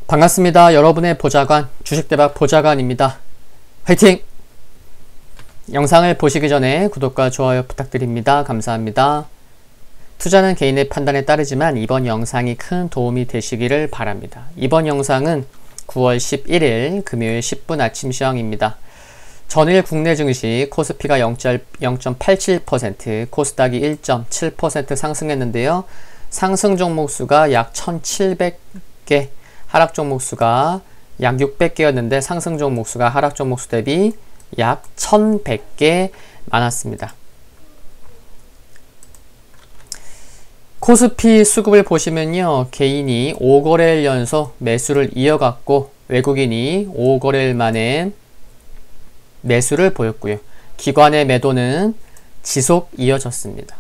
반갑습니다. 여러분의 보좌관, 주식대박 보좌관입니다. 화이팅! 영상을 보시기 전에 구독과 좋아요 부탁드립니다. 감사합니다. 투자는 개인의 판단에 따르지만 이번 영상이 큰 도움이 되시기를 바랍니다. 이번 영상은 9월 11일 금요일 10분 아침 시황입니다. 전일 국내 증시 코스피가 0.87%, 코스닥이 1.7% 상승했는데요. 상승 종목 수가 약 1,700개, 하락 종목 수가 약 600개였는데 상승 종목 수가 하락 종목 수 대비 약 1,100개 많았습니다. 코스피 수급을 보시면요. 개인이 5거래일 연속 매수를 이어갔고 외국인이 5거래일 만에 매수를 보였고요. 기관의 매도는 지속 이어졌습니다.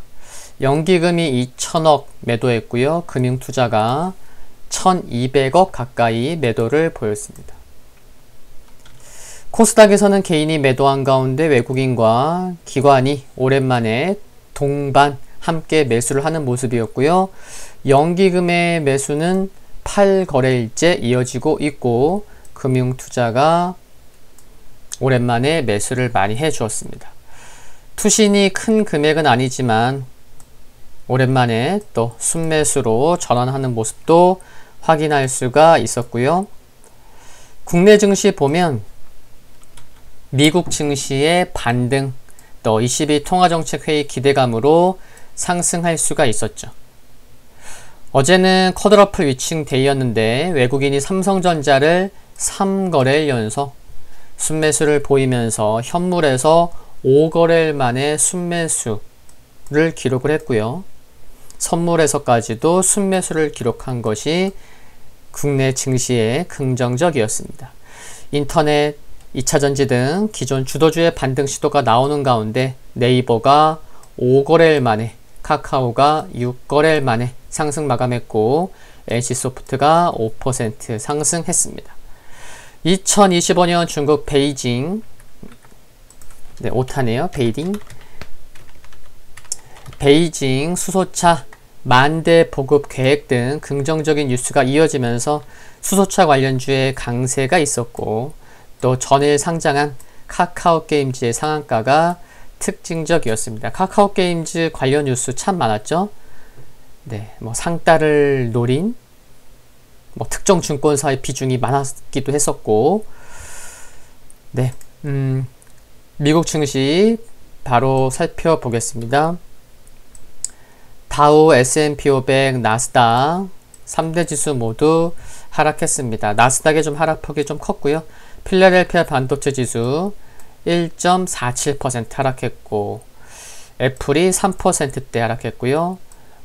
연기금이 2,000억 매도했고요. 금융투자가 1,200억 가까이 매도를 보였습니다. 코스닥에서는 개인이 매도한 가운데 외국인과 기관이 오랜만에 동반 함께 매수를 하는 모습이었고요. 연기금의 매수는 8거래일째 이어지고 있고 금융투자가 오랜만에 매수를 많이 해주었습니다. 투신이 큰 금액은 아니지만 오랜만에 또 순매수로 전환하는 모습도 확인할 수가 있었고요. 국내 증시 보면 미국 증시의 반등, 또 22 통화정책회의 기대감으로 상승할 수가 있었죠. 어제는 쿼드러플 위칭 데이였는데 외국인이 삼성전자를 3거래일 연속 순매수를 보이면서 현물에서 5거래일 만에 순매수를 기록을 했고요. 선물에서까지도 순매수를 기록한 것이 국내 증시의 긍정적이었습니다. 인터넷, 2차전지 등 기존 주도주의 반등 시도가 나오는 가운데 네이버가 5거래일 만에, 카카오가 6거래일 만에 상승 마감했고 NC소프트가 5% 상승했습니다. 2025년 중국 베이징, 오타네요. 베이징 수소차 만대 보급 계획 등 긍정적인 뉴스가 이어지면서 수소차 관련주의 강세가 있었고 또 전일 상장한 카카오게임즈의 상한가가 특징적이었습니다. 카카오게임즈 관련 뉴스 참 많았죠. 상따를 노린 특정 증권사의 비중이 많았기도 했었고, 미국 증시 바로 살펴보겠습니다. 다우, S&P 500, 나스닥 3대 지수 모두 하락했습니다. 나스닥의 좀 하락폭이 좀 컸고요. 필라델피아 반도체 지수 1.47% 하락했고 애플이 3%대 하락했고요.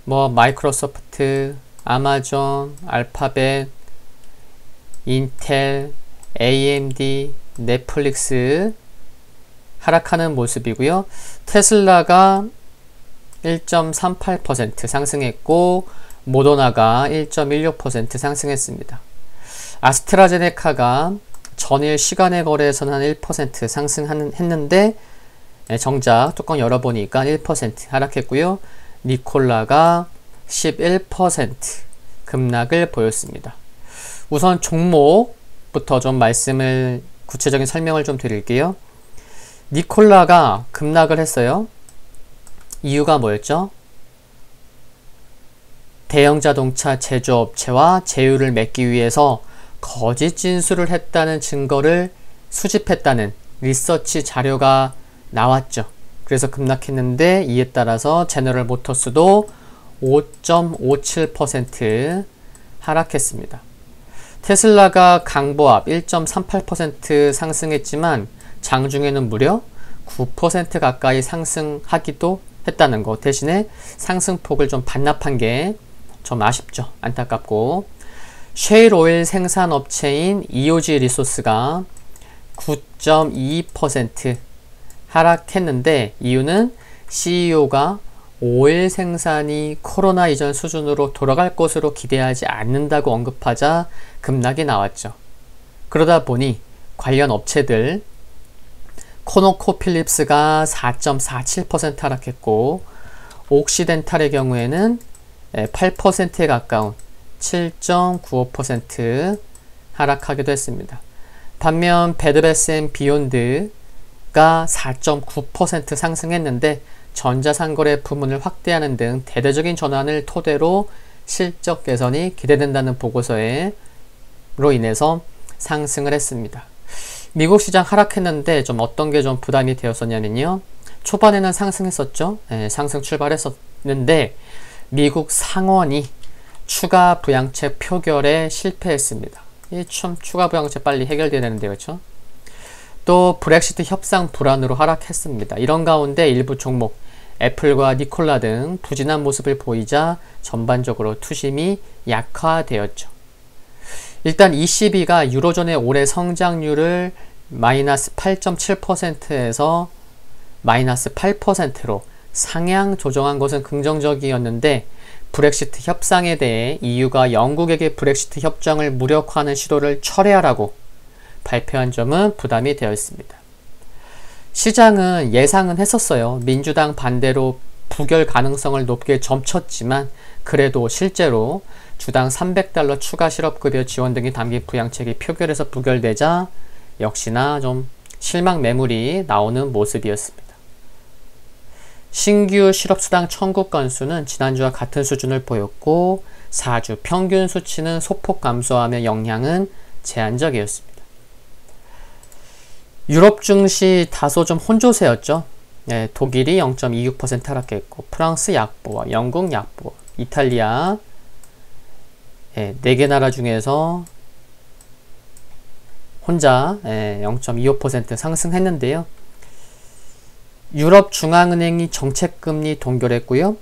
마이크로소프트, 아마존, 알파벳, 인텔, AMD, 넷플릭스 하락하는 모습이고요. 테슬라가 1.38% 상승했고 모더나가 1.16% 상승했습니다. 아스트라제네카가 전일 시간의 거래에서는 한 1% 상승했는데 정작 뚜껑 열어보니까 1% 하락했고요. 니콜라가 11% 급락을 보였습니다. 우선 종목부터 좀 구체적인 설명을 좀 드릴게요. 니콜라가 급락을 했어요. 이유가 뭐였죠? 대형 자동차 제조업체와 제휴를 맺기 위해서 거짓 진술을 했다는 증거를 수집했다는 리서치 자료가 나왔죠. 그래서 급락했는데 이에 따라서 제너럴 모터스도 5.57% 하락했습니다. 테슬라가 강보합 1.38% 상승했지만 장중에는 무려 9% 가까이 상승하기도 했다는 것. 대신에 상승폭을 좀 반납한 게 좀 아쉽죠. 안타깝고 셰일 오일 생산업체인 EOG 리소스가 9.22% 하락했는데 이유는 CEO가 오일 생산이 코로나 이전 수준으로 돌아갈 것으로 기대하지 않는다고 언급하자 급락이 나왔죠. 그러다 보니 관련 업체들 코노코필립스가 4.47% 하락했고 옥시덴탈의 경우에는 8%에 가까운 7.95% 하락하기도 했습니다. 반면 베드베스앤비욘드가 4.9% 상승했는데 전자상거래 부문을 확대하는 등 대대적인 전환을 토대로 실적 개선이 기대된다는 보고서로 인해서 상승을 했습니다. 미국 시장 하락했는데 좀 어떤 게 좀 부담이 되었었냐면요. 초반에는 상승했었죠. 네, 상승 출발했었는데 미국 상원이 추가 부양책 표결에 실패했습니다. 이 참 추가 부양책 빨리 해결돼야 되는데 그렇죠? 또 브렉시트 협상 불안으로 하락했습니다. 이런 가운데 일부 종목 애플과 니콜라 등 부진한 모습을 보이자 전반적으로 투심이 약화되었죠. 일단 ECB가 유로존의 올해 성장률을 마이너스 8.7%에서 마이너스 8%로 상향 조정한 것은 긍정적이었는데 브렉시트 협상에 대해 EU가 영국에게 브렉시트 협정을 무력화하는 시도를 철회하라고 발표한 점은 부담이 되어 있습니다. 시장은 예상은 했었어요. 민주당 반대로 부결 가능성을 높게 점쳤지만 그래도 실제로 주당 $300 추가 실업급여 지원 등이 담긴 부양책이 표결에서 부결되자 역시나 좀 실망 매물이 나오는 모습이었습니다. 신규 실업수당 청구 건수는 지난주와 같은 수준을 보였고 4주 평균 수치는 소폭 감소하며 영향은 제한적이었습니다. 유럽 증시 다소 좀 혼조세였죠. 네, 독일이 0.26% 하락했고 프랑스 약보와 영국 약보, 이탈리아 4개 나라 중에서 혼자 0.25% 상승했는데요. 유럽 중앙은행이 정책금리 동결했고요.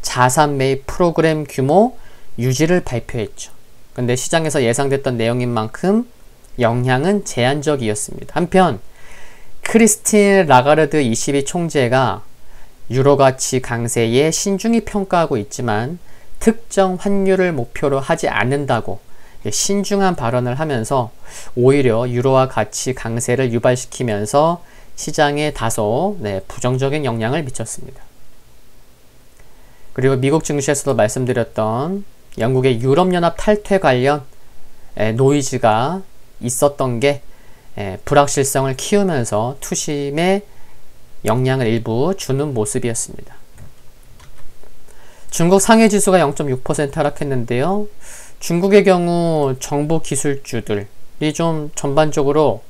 자산 매입 프로그램 규모 유지를 발표했죠. 근데 시장에서 예상됐던 내용인 만큼 영향은 제한적이었습니다. 한편 크리스틴 라가르드 ECB 총재가 유로 가치 강세에 신중히 평가하고 있지만 특정 환율을 목표로 하지 않는다고 신중한 발언을 하면서 오히려 유로화 가치 강세를 유발시키면서 시장에 다소 부정적인 영향을 미쳤습니다. 그리고 미국 증시에서도 말씀드렸던 영국의 유럽연합 탈퇴 관련 노이즈가 있었던 게 불확실성을 키우면서 투심에 영향을 일부 주는 모습이었습니다. 중국 상해지수가 0.6% 하락했는데요. 중국의 경우 정보기술주들이 좀 전반적으로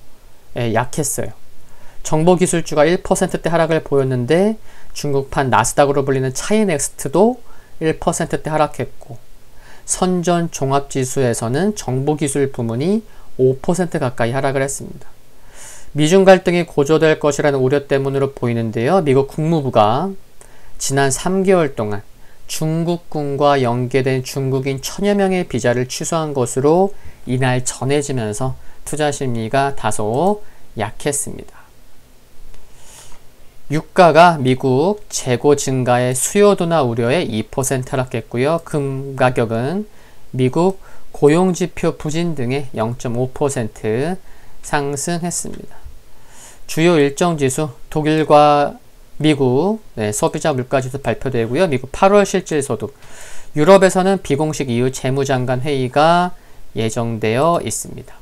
약했어요. 정보기술주가 1%대 하락을 보였는데 중국판 나스닥으로 불리는 차이넥스트도 1%대 하락했고 선전 종합지수에서는 정보기술 부문이 5% 가까이 하락을 했습니다. 미중 갈등이 고조될 것이라는 우려 때문으로 보이는데요. 미국 국무부가 지난 3개월 동안 중국군과 연계된 중국인 1000여 명의 비자를 취소한 것으로 이날 전해지면서 투자 심리가 다소 약했습니다. 유가가 미국 재고 증가의 수요도나 우려에 2% 하락했고요. 금 가격은 미국 고용지표 부진 등의 0.5% 상승했습니다. 주요 일정지수 독일과 미국 소비자 물가지수 발표되고요. 미국 8월 실질소득, 유럽에서는 비공식 EU 재무장관 회의가 예정되어 있습니다.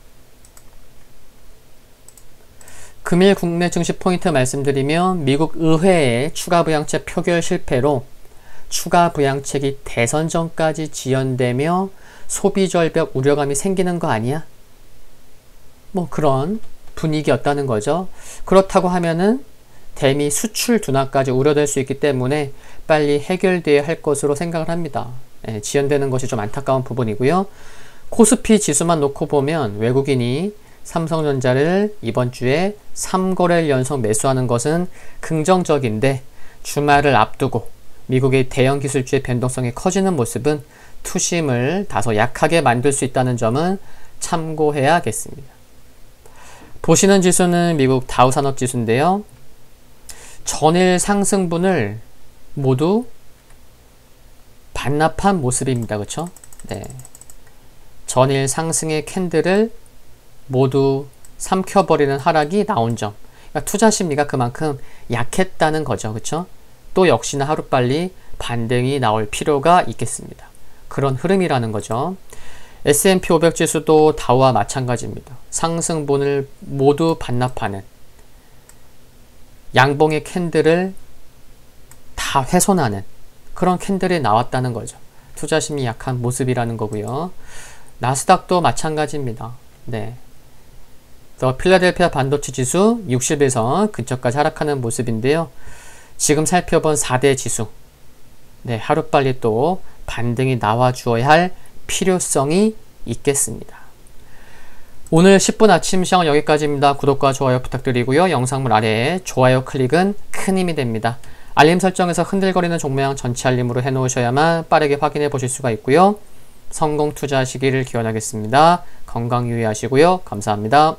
금일 국내 증시 포인트 말씀드리면 미국 의회의 추가 부양책 표결 실패로 추가 부양책이 대선 전까지 지연되며 소비 절벽 우려감이 생기는 거 아니야? 뭐 그런 분위기였다는 거죠. 그렇다고 하면은 대미 수출 둔화까지 우려될 수 있기 때문에 빨리 해결돼야 할 것으로 생각을 합니다. 지연되는 것이 좀 안타까운 부분이고요. 코스피 지수만 놓고 보면 외국인이 삼성전자를 이번 주에 3거래일 연속 매수하는 것은 긍정적인데 주말을 앞두고 미국의 대형 기술주의 변동성이 커지는 모습은 투심을 다소 약하게 만들 수 있다는 점은 참고해야겠습니다. 보시는 지수는 미국 다우산업지수인데요. 전일 상승분을 모두 반납한 모습입니다. 그렇죠? 네. 전일 상승의 캔들을 모두 삼켜버리는 하락이 나온 점. 그러니까 투자 심리가 그만큼 약했다는 거죠. 그렇죠? 또 역시나 하루빨리 반등이 나올 필요가 있겠습니다. 그런 흐름이라는 거죠. S&P 500 지수도 다우와 마찬가지입니다. 상승분을 모두 반납하는 양봉의 캔들을 다 훼손하는 그런 캔들이 나왔다는 거죠. 투자심이 약한 모습이라는 거고요. 나스닥도 마찬가지입니다. 네. 필라델피아 반도체 지수 60에서 근처까지 하락하는 모습인데요. 지금 살펴본 4대 지수, 네, 하루빨리 또 반등이 나와 주어야 할 필요성이 있겠습니다. 오늘 10분 아침 시황은 여기까지입니다. 구독과 좋아요 부탁드리고요. 영상물 아래에 좋아요 클릭은 큰 힘이 됩니다. 알림 설정에서 흔들거리는 종모양 전체 알림으로 해놓으셔야만 빠르게 확인해 보실 수가 있고요. 성공 투자하시기를 기원하겠습니다. 건강 유의하시고요. 감사합니다.